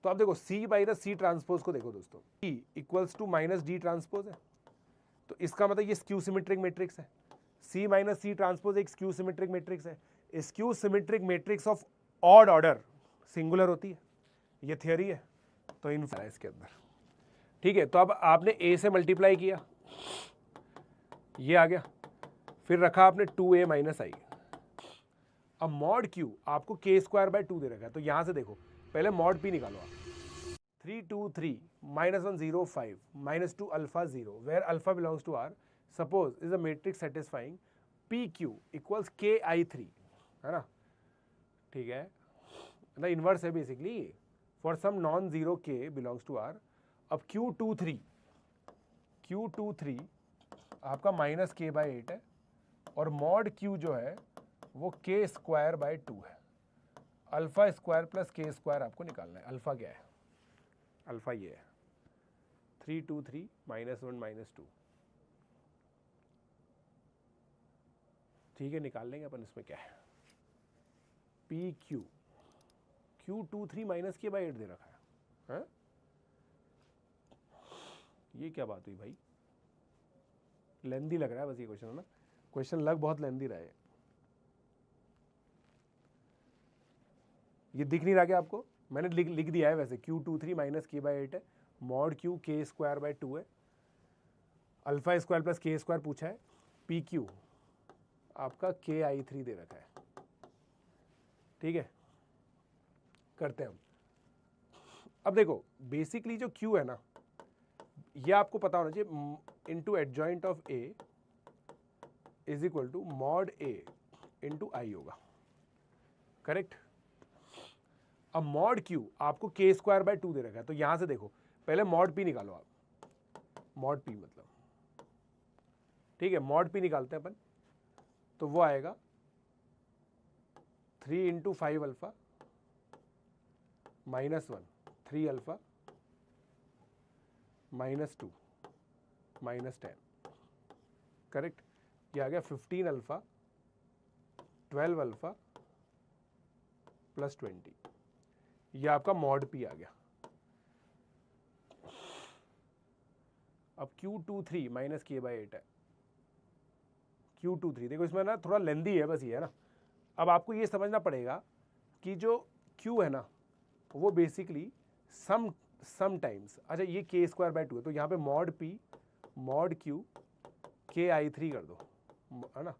तो आप देखो सी माइनस सी ट्रांसपोज को देखो दोस्तों, E equals to minus D transpose है, तो इसका मतलब ये स्क्यू सिमेट्रिक मैट्रिक्स है। सी माइनस सी ट्रांसपोज एक स्क्यू सिमेट्रिक मैट्रिक्स है। Skew symmetric matrix of odd order singular होती है, ये थियोरी है, तो इन इसके अंदर। ठीक है, तो अब आपने ए से मल्टीप्लाई किया, ये आ गया, फिर रखा आपने 2a माइनस आई। अब मॉड क्यू आपको k स्क्वायर बाय 2 दे रखा है, तो यहां से देखो पहले मॉड p निकालो आप। 3 2 3 -1 0 5 -2 alpha 0 where alpha belongs to R suppose is a matrix satisfying P Q equals K I 3, है ना। ठीक है, ना इनवर्स है basically for some non zero K belongs to R. अब Q23 आपका माइनस के बाय 8 है, और मॉड Q जो है वो के स्क्वायर बाय 2 है। अल्फा स्क्वायर प्लस के स्क्वायर आपको निकालना है। अल्फा क्या है? अल्फा ये है 3 2 3 -1 -2। ठीक है, निकाल लेंगे अपन, इसमें क्या है। पी क्यू Q23 माइनस के बाय 8 दे रखा है, हाँ? ये क्या बात हुई भाई, लेंदी लग रहा है बस ये क्वेश्चन, है ना। क्वेश्चन लग बहुत लेंदी रहा है। ये दिख नहीं रहा क्या आपको? मैंने लिख दिया है वैसे, Q23 माइनस के बाय 8 है, मॉड क्यू के स्क्वायर बाय 2 है, अल्फा स्क्वायर प्लस के स्क्वायर पूछा है, पी क्यू आपका के आई 3 दे रखा है। ठीक है, करते हैं हम। अब देखो बेसिकली जो Q है ना, ये आपको पता होना चाहिए, into adjoint of A is equal to mod A into I होगा, करेक्ट। अब मॉड Q आपको के स्क्वायर बाय 2 दे रखा है, तो यहां से देखो पहले मॉड P निकालो आप, मॉड P मतलब, ठीक है, मॉड P निकालते हैं अपन, तो वो आएगा 3 इंटू 5 अल्फा -1 3 अल्फा -2 -10, करेक्ट। ये आ गया 15 अल्फा 12 अल्फा प्लस 20, ये आपका मॉड P आ गया। अब Q23 माइनस के बाय 8 है, Q23 देखो इसमें ना थोड़ा लेंदी है बस ये, है ना। अब आपको ये समझना पड़ेगा कि जो Q है ना वो बेसिकली सम टाइम्स, अच्छा ये के स्क्वायर बाय 2 है, तो यहाँ पे मॉड P मॉड Q के आई 3 कर दो, है ना,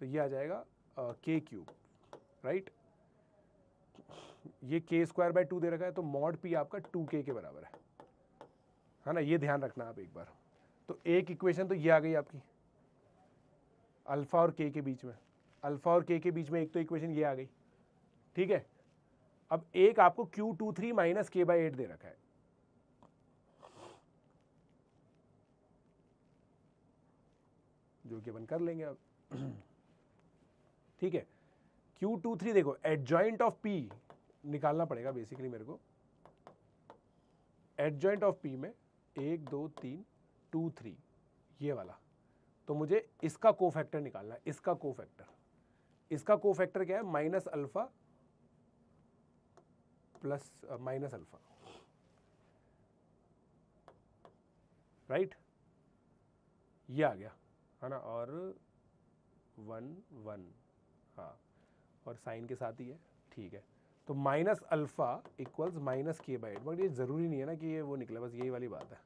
तो ये आ जाएगा के क्यूब, राइट। ये के स्क्वायर बाय 2 दे रखा है, तो मॉड P आपका 2k के बराबर है ना, ये ध्यान रखना आप एक बार। तो एक इक्वेशन तो ये आ गई आपकी अल्फा और के बीच में, अल्फा और के बीच में एक तो इक्वेशन ये आ गई, ठीक है। अब एक आपको Q23 माइनस के बाय 8 दे रखा है, जो कि अपन कर लेंगे अब। ठीक है, Q23 देखो एडजॉइंट ऑफ P निकालना पड़ेगा बेसिकली मेरे को। एडजॉइंट ऑफ P में 1 2 3 2 3 ये वाला, तो मुझे इसका कोफैक्टर निकालना है। इसका कोफैक्टर क्या है? Minus alpha plus minus alpha, right, ये आ गया, है ना, और 1 1, हाँ, और साइन के साथ ही है, ठीक है। तो माइनस अल्फा इक्वल्स माइनस के बाय 8, मगर ये जरूरी नहीं है ना कि ये वो निकले, बस यही वाली बात है,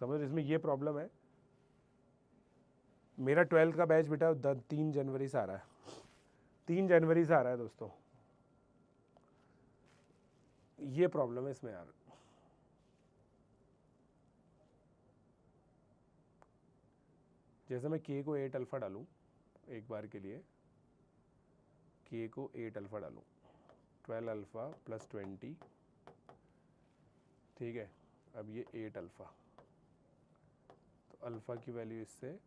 समझ। इसमें ये प्रॉब्लम है, मेरा 12th का बैच बेटा 3 जनवरी से आ रहा है, 3 जनवरी से आ रहा है दोस्तों, ये प्रॉब्लम है इसमें यार। जैसे मैं k को 8 अल्फा डालूं एक बार के लिए, k को 8 अल्फा डालूं, 12 अल्फा प्लस 20, ठीक है। अब ये 8 अल्फा, तो अल्फा की वैल्यू इससे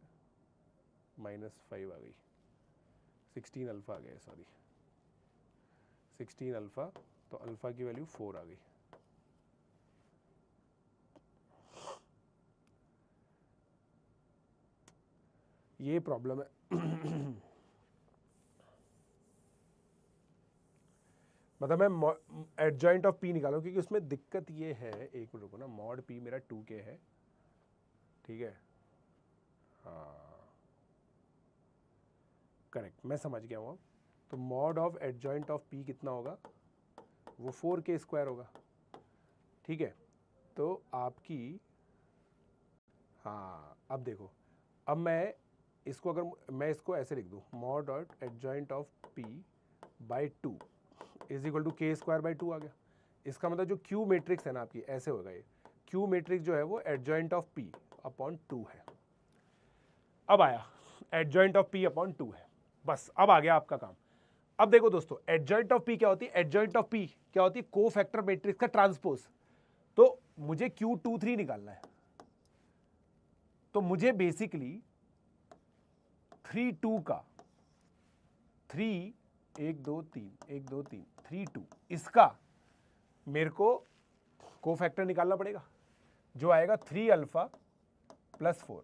-5 आ गई, 16 अल्फा आ गया, सॉरी 16 अल्फा, तो अल्फा की वैल्यू 4 आ गई। ये प्रॉब्लम है। मतलब मैं एडजॉइंट ऑफ पी निकालूं, क्योंकि उसमें दिक्कत ये है, एक मिनट रुको ना, मॉड पी मेरा 2k है, ठीक है, हाँ करेक्ट, मैं समझ गया हूँ अब। तो mod of adjoint of P कितना होगा, वो 4k स्क्वायर होगा, ठीक है। तो आपकी, हाँ अब देखो, अब मैं इसको, अगर मैं इसको ऐसे लिख दूँ, mod dot adjoint of P by 2 is equal to K square by 2 आ गया। इसका मतलब जो क्यू मैट्रिक्स है ना आपकी, ऐसे होगा ये, क्यू मैट्रिक्स जो है वो एडजॉइंट ऑफ पी अपॉन 2 है। अब आया एडजॉइंट ऑफ पी अपॉन 2 है, बस अब आ गया आपका काम। अब देखो दोस्तों, एडजॉइंट ऑफ पी क्या होती है, एडजॉइंट ऑफ पी क्या होती है, को फैक्टर मैट्रिक्स का ट्रांसपोज। तो मुझे Q23 निकालना है, तो मुझे बेसिकली 3 2 का 3 1 2 3 1 2 3 3 2 इसका मेरे को कोफैक्टर निकालना पड़ेगा, जो आएगा 3 alpha plus 4,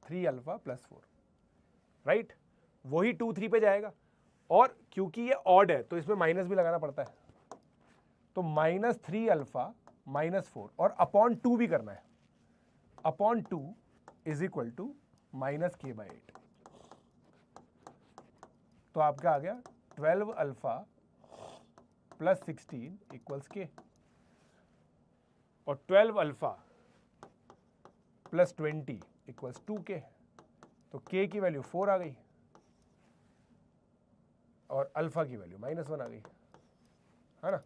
3 alpha plus 4, right. वही 2 3 पे जाएगा, और क्योंकि ये ऑड है तो इसमें माइनस भी लगाना पड़ता है, तो -3 अल्फा -4 और अपॉन 2 भी करना है, upon 2 is equal to -k/8। तो आपका आ गया 12 अल्फा प्लस 16 इक्वल्स k, और 12 अल्फा प्लस 20 इक्वल्स 2k। तो k की वैल्यू 4 आ गई और अल्फा की वैल्यू -1 आ गई, है ना।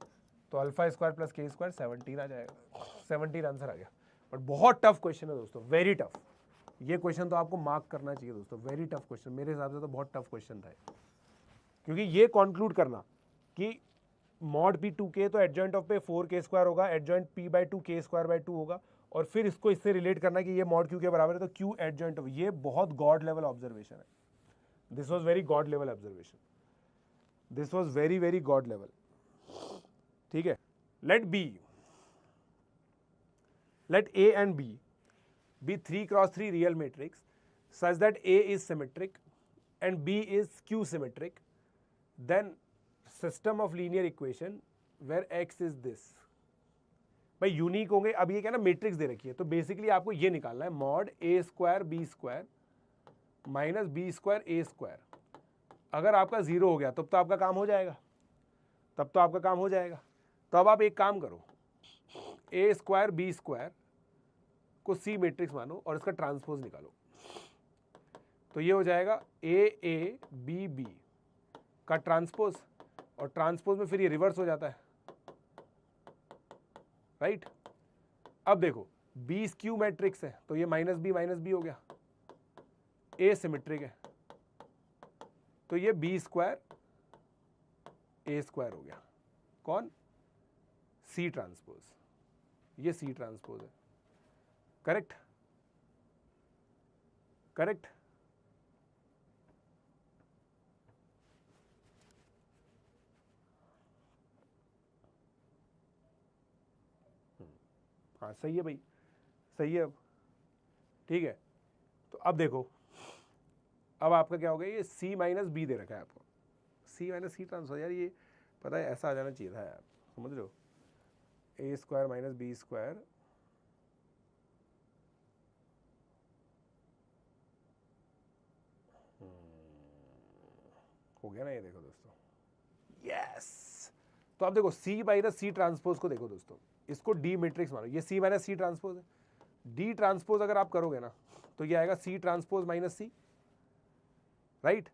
तो अल्फा स्क्वायर प्लस के स्क्वायर 17 आ जाएगा, 17 आंसर आ गया। बट बहुत टफ क्वेश्चन है दोस्तों, वेरी टफ। ये क्वेश्चन तो आपको मार्क करना चाहिए दोस्तों, वेरी टफ क्वेश्चन, मेरे हिसाब से तो बहुत टफ क्वेश्चन था, क्योंकि ये कॉन्क्लूड करना कि मॉड पी 2k तो एडजॉइंट ऑफ पे 4k स्क्वायर होगा, adjoint p by 2 k square by 2 होगा, और फिर इसको इससे रिलेट करना कि ये मॉड क्यू के बराबर है, तो क्यू एडजॉइंट ऑफ, ये बहुत गॉड लेवल ऑब्जर्वेशन है। This was very god level observation, this was very very god level, ठीक है। Let A and B be 3x3 real matrix such that A is symmetric and B is skew symmetric, then system of linear equation where x is this। भाई unique होंगे। अब ये क्या ना, matrix दे रखी है, तो बेसिकली आपको ये निकालना है, mod a square b square minus b square a square. अगर आपका 0 हो गया तब तो आपका काम हो जाएगा, तब तो आपका काम हो जाएगा। तो अब आप एक काम करो, a स्क्वायर b स्क्वायर को सी मैट्रिक्स मानो और इसका ट्रांसपोज निकालो, तो ये हो जाएगा a b b का ट्रांसपोज, और ट्रांसपोज में फिर ये रिवर्स हो जाता है, राइट। अब देखो बी स्क्यू मैट्रिक्स है, तो ये -b हो गया, ए सिमेट्रिक है, तो ये बी स्क्वायर ए स्क्वायर हो गया। कौन, सी ट्रांसपोज, ये सी ट्रांसपोज है, करेक्ट करेक्ट। हाँ सही है भाई, सही है। अब ठीक है, तो अब देखो, अब आपका क्या हो गया, ये सी माइनस बी दे रखा है आपको, सी माइनस सी ट्रांसफर, यार ये पता है ऐसा आ जाना चाहिए था यार, समझ लो, ए स्क्वायर माइनस बी स्क्वायर हो गया ना, ये देखो दोस्तों, यस। तो अब देखो सी माइनस सी ट्रांसपोज को देखो दोस्तों, इसको डी मैट्रिक्स मानो, ये सी माइनस सी ट्रांसपोज है, डी ट्रांसपोज अगर आप करोगे ना तो ये आएगा C transpose minus C, right.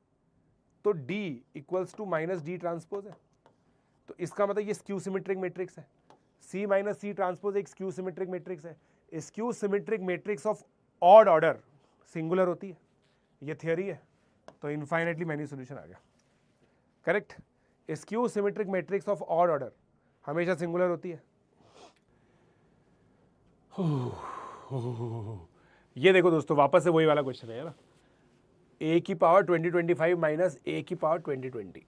तो D equals to minus D transpose है, तो इसका मतलब ये स्क्यू सिमेट्रिक मैट्रिक्स है, सी माइनस सी ट्रांसपोज एक स्क्यू सिमेट्रिक मैट्रिक्स है। Skew symmetric matrix of odd order singular होती है, ये थियरी है, तो इनफाइनाइटली मैनी सोल्यूशन आ गया, correct. Skew symmetric matrix of odd order हमेशा सिंगुलर होती है। ये देखो दोस्तों, वापस से वही वाला क्वेश्चन है ना, a की पावर 2025 माइनस a की पावर 2020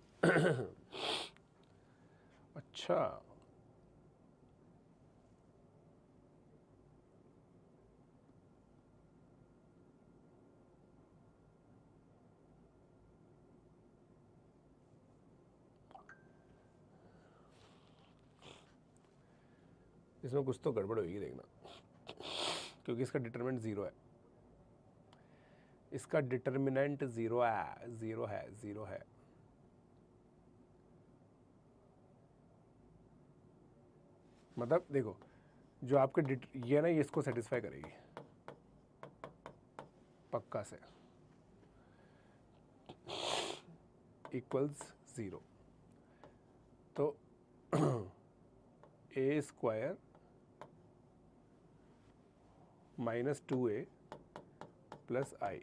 अच्छा, इसमें कुछ तो गड़बड़ होगी देखना, क्योंकि इसका डिटरमिनेंट 0 है, इसका डिटरमिनेंट 0 है। मतलब देखो जो आपके ये ना, ये इसको सेटिस्फाई करेगी पक्का से, इक्वल्स 0। तो a square minus 2a plus I,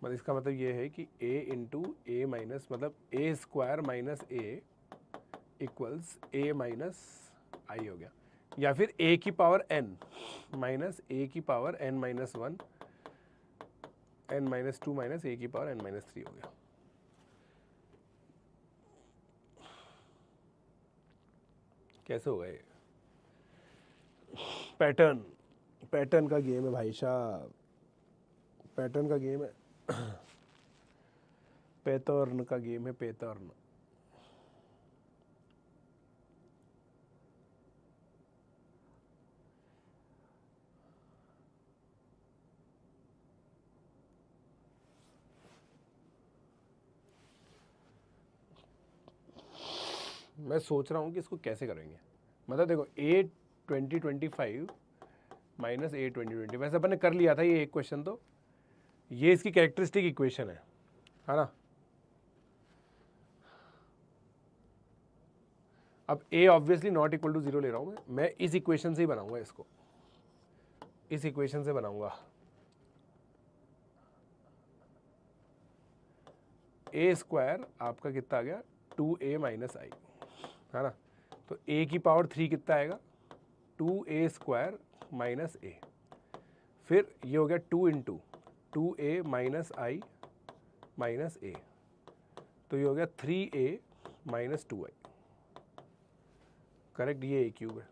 मतलब इसका मतलब ये है कि a इंटू ए माइनस, मतलब a square minus a equals a minus I हो गया, या फिर a की पावर n माइनस a की power n minus 1 n minus 2 minus a की पावर n माइनस 3 हो गया। कैसे होगा ये? पैटर्न का गेम है भाई साहब, पैटर्न का गेम है, पैटर्न का गेम है, पैटर्न। मैं सोच रहा हूँ कि इसको कैसे करेंगे। मतलब देखो a 2025 माइनस a 2020, वैसे अपन ने कर लिया था ये एक क्वेश्चन, तो ये इसकी कैरेक्टरिस्टिक इक्वेशन है ना। अब a obviously not equal to 0 ले रहा हूँ मैं इस इक्वेशन से ही बनाऊंगा इसको, इस इक्वेशन से बनाऊंगा। a स्क्वायर आपका कितना आ गया 2a माइनस आई, है ना। तो a की पावर 3 कितना आएगा 2a स्क्वायर माइनस a, फिर ये हो गया 2 into 2a minus I minus a, तो ये हो गया 3a माइनस 2i, करेक्ट, ये a क्यूब है।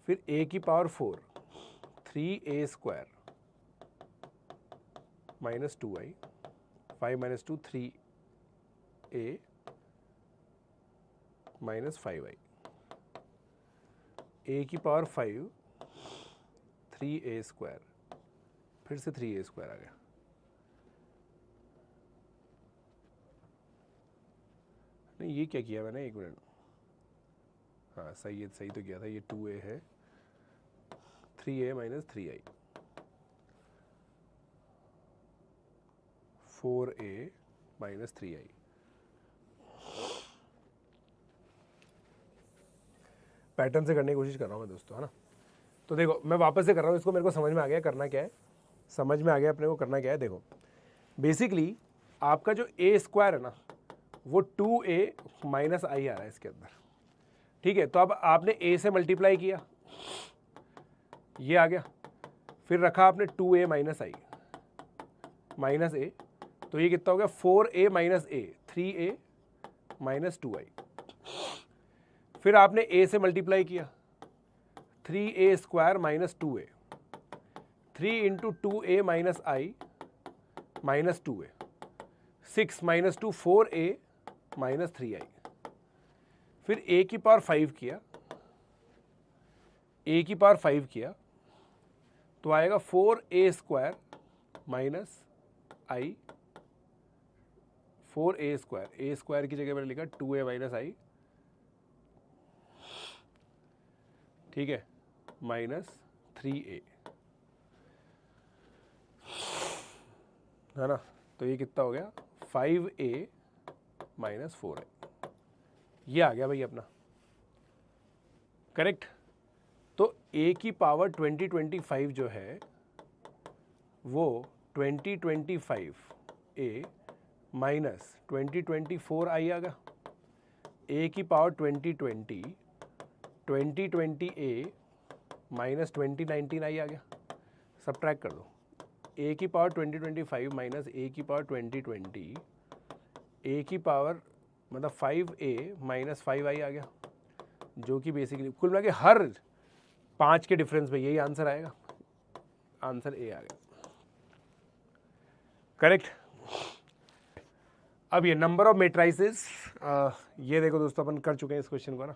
फिर a की power 4 3a square minus 2i, 5 minus 2 3a minus 5i, a की पावर 5 3a स्क्वायर, फिर से 3a स्क्वायर आ गया। नहीं ये क्या किया मैंने, एक मिनट, हाँ सही है, सही तो किया था, ये 2a है, 3a minus 3i, 4a minus 3i। Pattern से करने की कोशिश कर रहा हूँ मैं दोस्तों, है ना। तो देखो मैं वापस से कर रहा हूँ इसको, मेरे को समझ में आ गया करना क्या है, समझ में आ गया अपने को करना क्या है। देखो बेसिकली आपका जो a स्क्वायर है ना वो 2a माइनस आई आ रहा है इसके अंदर, ठीक है। तो अब आपने a से मल्टीप्लाई किया, ये आ गया, फिर रखा आपने 2a minus I minus a, तो ये कितना हो गया 4a minus a 3a minus 2i, फिर आपने a से मल्टीप्लाई किया 3a square minus 2a, 3 into 2a minus I minus 2a, 6 minus 2 4a minus 3i, फिर a की पावर 5 किया, a की पावर 5 किया तो आएगा 4a square minus I, 4a square, a square की जगह मैंने लिखा 2a माइनस आई, ठीक है, माइनस 3a, है ना। तो ये कितना हो गया 5a माइनस 4a, ये आ गया भाई अपना, करेक्ट। तो a की पावर 2025 जो है वो 2025a माइनस 2024i आ गया, a की पावर 2020a माइनस 2019i आ गया, सब्ट्रैक्ट कर दो, a की पावर 2025 माइनस a की पावर 2020, a की पावर मतलब 5a माइनस 5i आ गया, जो कि बेसिकली कुल मिला के हर 5 के डिफरेंस में यही आंसर आएगा, आंसर a आ गया, करेक्ट। अब ये नंबर ऑफ मेट्राइसिस, ये देखो दोस्तों अपन कर चुके हैं इस क्वेश्चन को ना,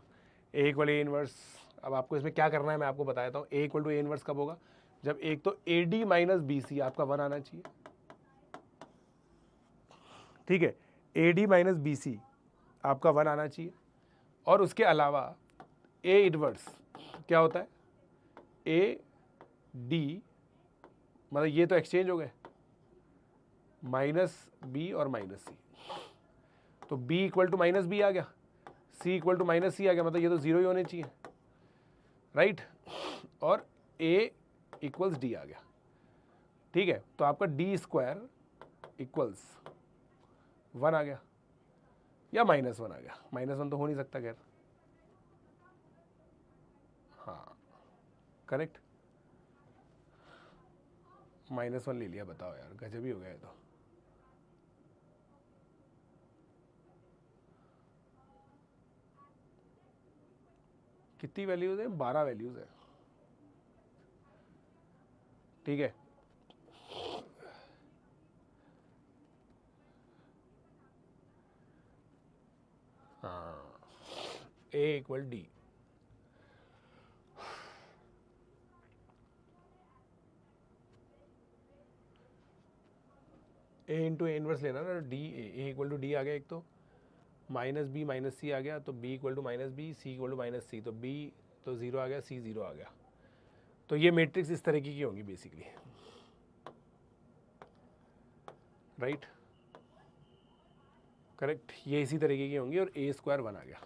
ए इक्वल ए इनवर्स। अब आपको इसमें क्या करना है मैं आपको बता देता हूँ। A equal to A inverse कब होगा, जब एक तो A D minus B C आपका 1 आना चाहिए, ठीक है, A D minus B C आपका 1 आना चाहिए, और उसके अलावा ए इनवर्स क्या होता है, ए डी, मतलब ये तो एक्सचेंज हो गए, माइनस बी और माइनस सी, तो b equal to minus B आ गया, c equal to minus C आ गया, मतलब ये तो जीरो ही होने चाहिए, राइट, और a इक्वल्स डी आ गया, ठीक है। तो आपका डी स्क्वायर इक्वल्स 1 आ गया या -1 आ गया, -1 तो हो नहीं सकता खैर, हाँ करेक्ट, -1 ले लिया, बताओ यार गजब ही हो गया ये तो। कितनी वैल्यूज है, 12 वैल्यूज है, ठीक है। हाँ, A equal D, A into A inverse लेना ना, D A equal to D आ गया, एक तो माइनस बी माइनस सी आ गया, तो b equal to minus B, C equal to minus C, तो b तो 0 आ गया, c 0 आ गया। तो ये मैट्रिक्स इस तरीके की होंगी बेसिकली, राइट, करेक्ट, ये इसी तरीके की होंगी, और a स्क्वायर 1 आ गया।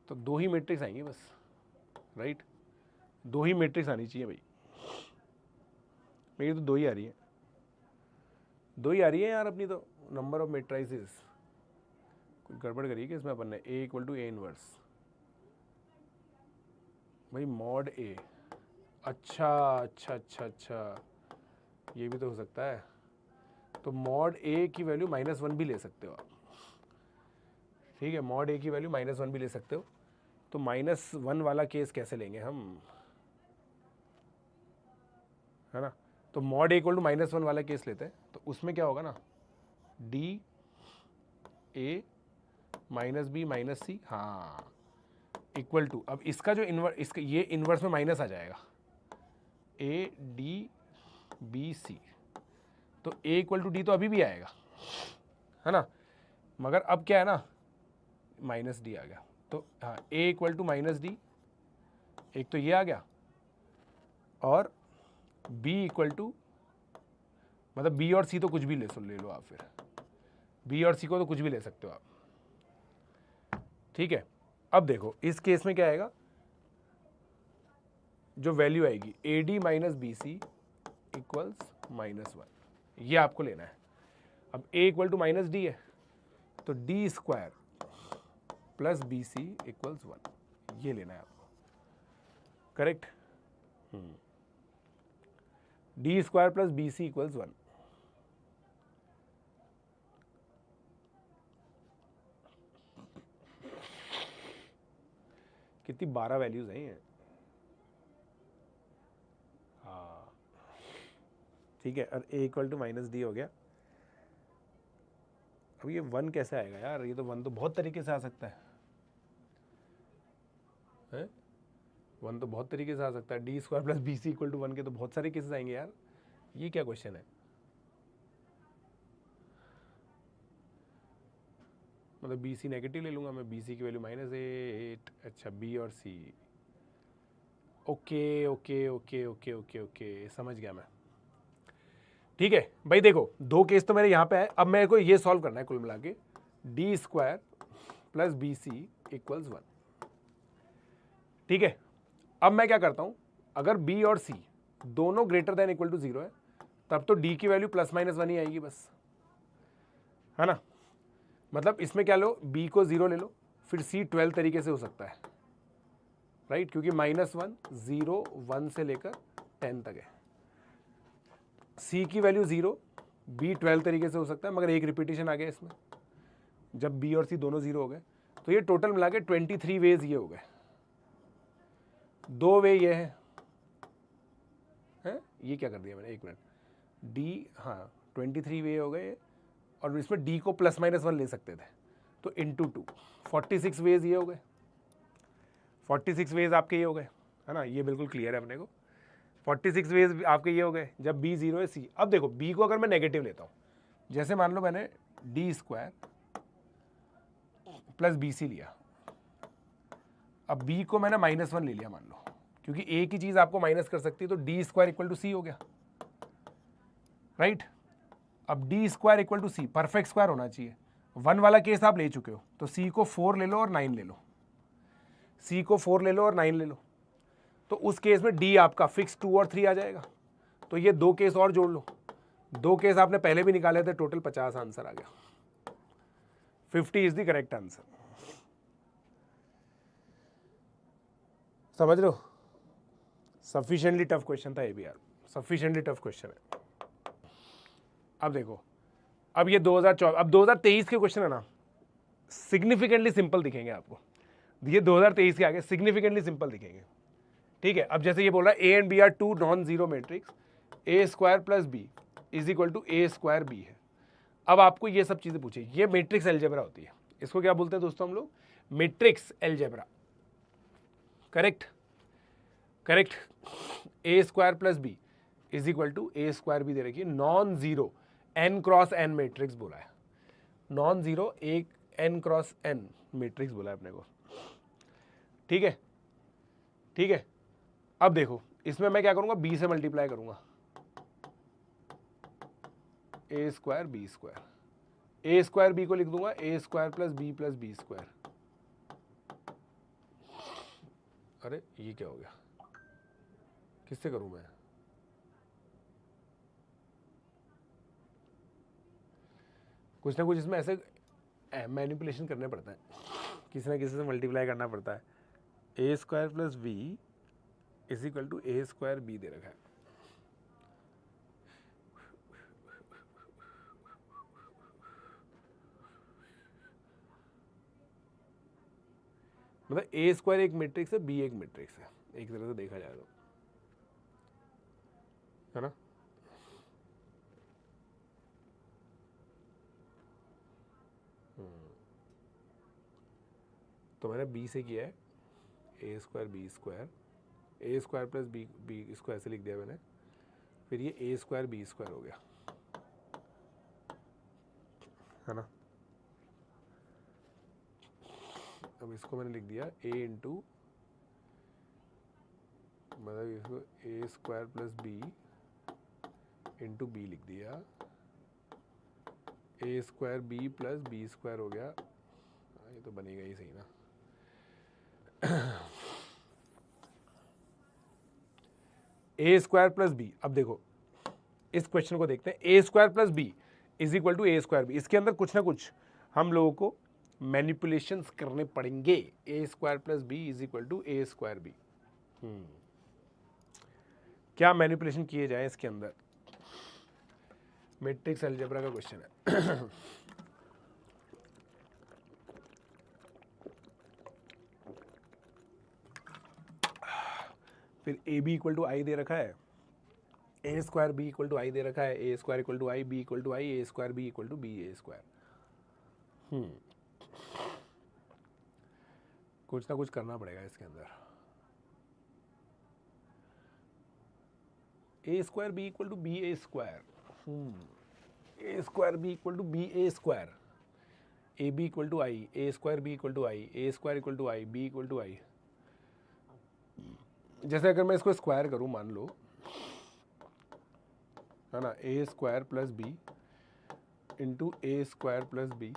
तो दो ही मैट्रिक्स आएंगी बस, राइट, दो ही मैट्रिक्स आनी चाहिए भाई, मेरी तो दो ही आ रही है, दो ही आ रही है यार अपनी तो, नंबर ऑफ मेट्राइसिस। कुछ गड़बड़ करिए कि इसमें अपन ने ए इक्वल टू ए इनवर्स, भाई मॉड ए, अच्छा अच्छा अच्छा अच्छा, ये भी तो हो सकता है, तो मॉड ए की वैल्यू -1 भी ले सकते हो आप, ठीक है, मॉड ए की वैल्यू -1 भी ले सकते हो। तो -1 वाला केस कैसे लेंगे हम, है ना, तो मॉड ए इक्वल टू -1 वाला केस लेते हैं, तो उसमें क्या होगा ना, D A minus B minus C, हाँ, इक्वल टू, अब इसका जो इसका ये इन्वर्स में माइनस आ जाएगा, ए डी बी सी, तो ए इक्वल टू डी तो अभी भी आएगा, है ना, मगर अब क्या है ना, माइनस डी आ गया, तो हाँ A equal to minus D, एक तो ये आ गया, और b इक्वल टू, मतलब b और c तो कुछ भी ले लो आप, फिर b और c को तो कुछ भी ले सकते हो आप, ठीक है। अब देखो इस केस में क्या आएगा, जो वैल्यू आएगी A D minus B C equals -1, ये आपको लेना है। अब a equal to minus D है, तो D square plus B C equals 1, ये लेना है आपको, correct, D square plus B C equals 1, कितनी 12 वैल्यूज हैं ये, हाँ ठीक है, और a equal to minus D हो गया। अब ये 1 कैसे आएगा यार, ये तो 1 तो बहुत तरीके से आ सकता है, 1 तो बहुत तरीके से आ सकता है, D square plus B C equal to 1 के तो बहुत सारे केसेस आएंगे यार, ये क्या क्वेश्चन है, मतलब बी सी नेगेटिव ले लूंगा मैं, बी सी की वैल्यू -8, अच्छा बी और C, okay okay okay okay okay okay, समझ गया मैं, ठीक है भाई। देखो दो केस तो मेरे यहाँ पे है, अब मेरे को ये सॉल्व करना है कुल मिला के, D square plus B C equals 1, ठीक है। अब मैं क्या करता हूं, अगर b और c दोनों ग्रेटर देन इक्वल टू 0 है, तब तो d की वैल्यू +-1 ही आएगी बस, है ना, मतलब इसमें क्या लो, b को 0 ले लो, फिर c 12 तरीके से हो सकता है, राइट, क्योंकि -1 0 1 से लेकर 10 तक है, c की वैल्यू 0, b 12 तरीके से हो सकता है, मगर एक रिपीटेशन आ गया इसमें, जब b और c दोनों 0 हो गए, तो ये टोटल मिला के 23 वेज ये हो गए, 2 वे ये है, ये क्या कर दिया मैंने, एक मिनट, डी, हाँ 23 वे हो गए, और इसमें डी को +-1 ले सकते थे, तो इंटू 2, 46 वेज ये हो गए, 46 वेज आपके ये हो गए, है ना, ये बिल्कुल क्लियर है अपने को। 46 वेज आपके ये हो गए जब b 0 है c। अब देखो b को अगर मैं नेगेटिव लेता हूँ, जैसे मान लो मैंने d² + bc लिया, अब b को मैंने -1 ले लिया मान लो, क्योंकि एक ही चीज आपको माइनस कर सकती है, तो d² = c हो गया, राइट। अब d² = c, परफेक्ट स्क्वायर होना चाहिए। 1 वाला केस आप ले चुके हो, तो c को 4 ले लो और 9 ले लो, c को 4 ले लो और 9 ले लो, तो उस केस में d आपका फिक्स 2 और 3 आ जाएगा। तो ये 2 केस और जोड़ लो, 2 केस आपने पहले भी निकाले थे, टोटल 50 आंसर आ गया। 50 इज द करेक्ट आंसर। समझ रहे हो? सफिशिएंटली टफ क्वेश्चन था ये भी यार, सफिशिएंटली टफ क्वेश्चन है। अब देखो, अब ये 2024, अब 2023 के क्वेश्चन है ना, सिग्निफिकेंटली सिंपल दिखेंगे आपको। ये 2023 के आगे सिग्निफिकेंटली सिंपल दिखेंगे, ठीक है। अब जैसे ये बोल रहा है A and B are two non zero matrix, a² + b = a² b है। अब आपको ये सब चीजें पूछे, ये मैट्रिक्स अलजेब्रा होती है, इसको क्या बोलते हैं दोस्तों हम लोग? Matrix algebra. Correct, correct. a² + b = a² b दे रखी है, non zero n cross n matrix बोला है, नॉन जीरो एक n क्रॉस n मैट्रिक्स बोला है अपने को, ठीक है, ठीक है। अब देखो इसमें मैं क्या करूंगा, b से मल्टीप्लाई करूंगा, a² b², a² b को लिख दूंगा a² + b + b²। अरे ये क्या हो गया, किससे करूं मैं? कुछ ना कुछ इसमें ऐसे मैनिपुलेशन करने पड़ता है, किसी ना किसी से मल्टीप्लाई करना पड़ता है। a² + b = a² b दे रखा है। मतलब a² एक मैट्रिक्स है, b एक मैट्रिक्स है, एक तरह से देखा जाए तो, है ना। तो मैंने b से किया है a² b², a² + b इसको ऐसे लिख दिया मैंने, फिर ये a² b² हो गया, है ना। अब इसको मैंने लिख दिया a इंटू, मतलब इसको a² + b इंटू b लिख दिया, a² b + b² हो गया, ये तो बनेगा ही सही ना। a² + b, अब देखो इस क्वेश्चन को देखते हैं, a² + b = a² b। इसके अंदर कुछ ना कुछ हम लोगों को मैनिपुलेशंस करने पड़ेंगे। a² + b = a² b। क्या मैनिपुलेशन किए जाए इसके अंदर? मैट्रिक्स अलजेब्रा का क्वेश्चन है। फिर ab = i दे रखा है, a² b = i दे रखा है, a² = i, b = i, a² b = b a²। कुछ ना कुछ करना पड़ेगा इसके अंदर। a² b = b a², a² b = b a², ab = i, a² b = i, a² = i, b = i। जैसे अगर मैं इसको स्क्वायर करूं, मान लो, है ना, a² + b into a² + b,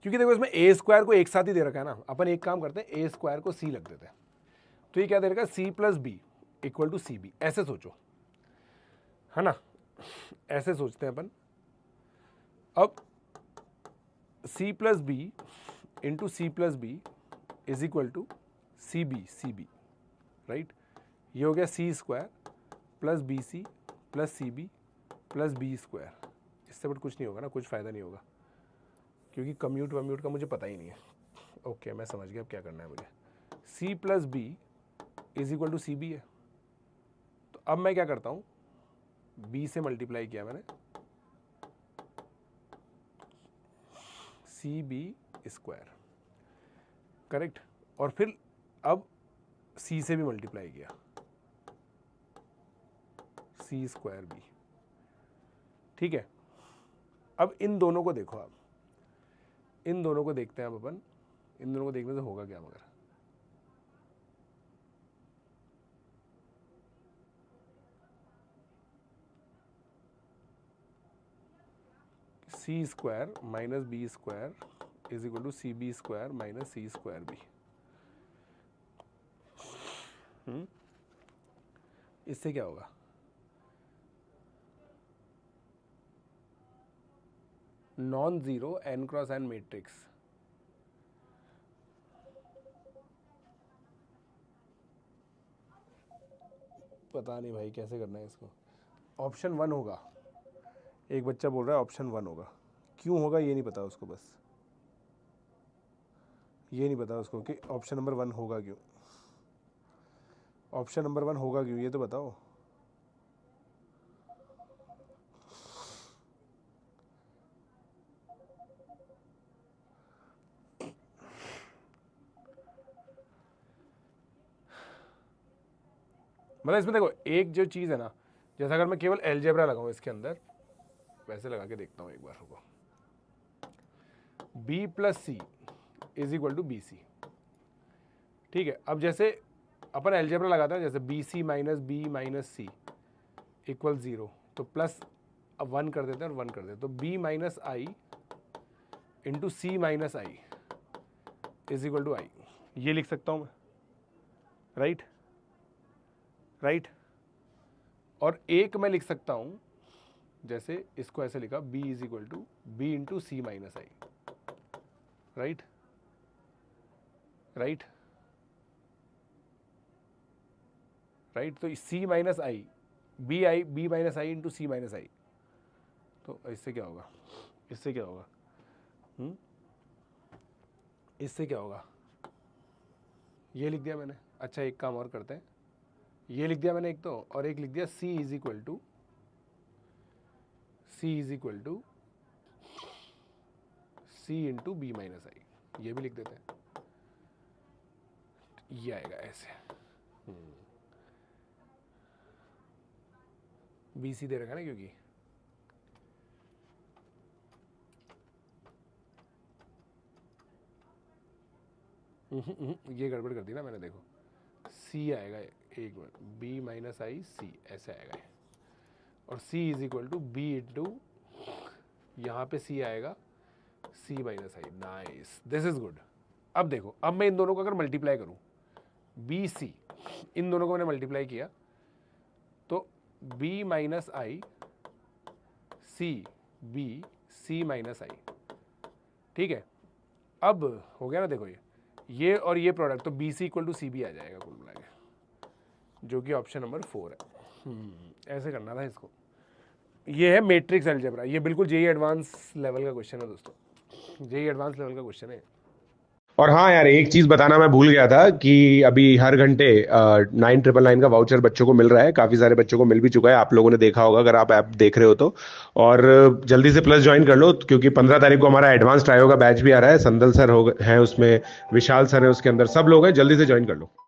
क्योंकि देखो इसमें a² को एक साथ ही दे रखा है ना, अपन एक काम करते हैं, a² को c लग देते हैं, तो ये क्या दे रखा है, c + b = cb, ऐसे सोचो, है ना, ऐसे सोचते हैं अपन। अब c + b into c + b = cb, right. ये हो गया c² + bc + cb + b²। इससे बट कुछ नहीं होगा ना, कुछ फ़ायदा नहीं होगा, क्योंकि कम्यूट वम्यूट का मुझे पता ही नहीं है। ओके, मैं समझ गया अब क्या करना है मुझे। c + b = cb है, तो अब मैं क्या करता हूँ, b से मल्टीप्लाई किया मैंने, CB², करेक्ट, और फिर अब c से भी मल्टीप्लाई किया, C²B, ठीक है। अब इन दोनों को देखो, आप इन दोनों को देखते हैं अब अपन, इन दोनों को देखने से होगा क्या, मगर C² minus B² is equal to CB² minus C²B। इससे क्या होगा, non zero n cross n matrix, पता नहीं भाई कैसे करना है इसको। ऑप्शन 1 होगा, एक बच्चा बोल रहा है ऑप्शन 1 होगा, क्यों होगा ये नहीं पता उसको, बस ये नहीं पता उसको कि ऑप्शन नंबर 1 होगा क्यों, ऑप्शन नंबर 1 होगा क्यों, ये तो बताओ। मतलब इसमें देखो एक जो चीज़ है ना, जैसा अगर मैं केवल अलजेब्रा लगाऊं इसके अंदर, वैसे लगा के देखता हूँ एक बार, रुको, b plus C is equal to B C, ठीक है। अब जैसे अपन अलजेब्रा लगाते हैं, जैसे B C minus B minus C equal 0, तो प्लस अब 1 कर देते हैं और 1 कर देते हैं, तो b minus I into C minus I is equal to I, ये लिख सकता हूँ मैं, राइट राइट। और एक मैं लिख सकता हूँ, जैसे इसको ऐसे लिखा, b is equal to B into C minus I, right right right. तो c minus I, B minus I into C minus I, तो इससे क्या होगा, इससे क्या होगा, इससे क्या होगा, ये लिख दिया मैंने। अच्छा एक काम और करते हैं, ये लिख दिया मैंने एक तो, और एक लिख दिया c is equal to c into B minus I, ये भी लिख देते हैं, ये आएगा ऐसे, बी सी दे रखा ना, क्योंकि ये गड़बड़ कर दी ना मैंने, देखो c आएगा, एक minute, b minus I C ऐसे आएगा, और c is equal to B into, यहाँ पे c आएगा c minus I, nice, this is good. अब देखो, अब मैं इन दोनों को अगर मल्टीप्लाई करूँ, बी सी, इन दोनों को मैंने मल्टीप्लाई किया, तो b minus I C B C minus आई, ठीक है। अब हो गया ना, देखो ये और ये प्रोडक्ट, तो B C equal to C B आ जाएगा कुल मिला के, जो कि ऑप्शन नंबर 4 है। ऐसे करना था इसको। ये है मैट्रिक्स अलजेब्रा, ये बिल्कुल जेईई एडवांस लेवल का क्वेश्चन है दोस्तों, जेईई एडवांस लेवल का क्वेश्चन है। और हाँ यार, एक चीज बताना मैं भूल गया था कि अभी हर घंटे 9999 का वाउचर बच्चों को मिल रहा है, काफी सारे बच्चों को मिल भी चुका है, आप लोगों ने देखा होगा अगर आप ऐप देख रहे हो तो। और जल्दी से प्लस ज्वाइन कर लो, क्योंकि 15 तारीख को हमारा एडवांस ट्रायो का बैच भी आ रहा है, संदल सर हो हैं उसमें, विशाल सर है उसके अंदर, सब लोग हैं, जल्दी से ज्वाइन कर लो।